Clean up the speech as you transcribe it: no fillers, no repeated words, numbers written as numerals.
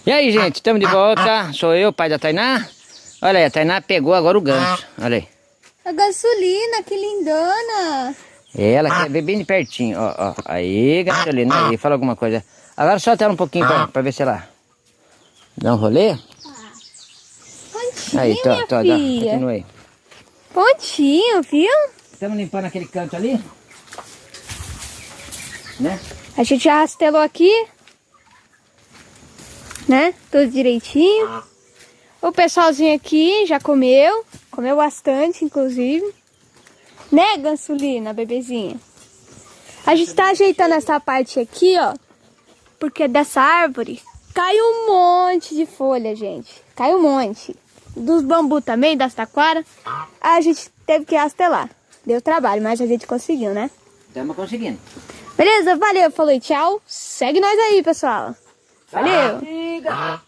E aí, gente, estamos de volta. Sou eu, pai da Tainá. Olha aí, a Tainá pegou agora o ganso. Olha aí. A gasolina, que lindona. Ela quer ver bem de pertinho. Ó, ó. Aí, gasolina. Aí, fala alguma coisa. Agora solta ela um pouquinho pra ver se ela dá um rolê. Pontinho, Aí, minha filha. continua aí. Pontinho, viu? Estamos limpando aquele canto ali. Né? A gente já rastelou aqui. Né? Tudo direitinho. O pessoalzinho aqui já comeu. Comeu bastante, inclusive. Né, Gansulina, bebezinha? A gente tá ajeitando essa parte aqui, ó. Porque dessa árvore caiu um monte de folha, gente. Caiu um monte. Dos bambu também, das taquara. A gente teve que rastelar. Deu trabalho, mas a gente conseguiu, né? Estamos conseguindo. Beleza? Valeu, falou e tchau. Segue nós aí, pessoal. Valeu! Siga.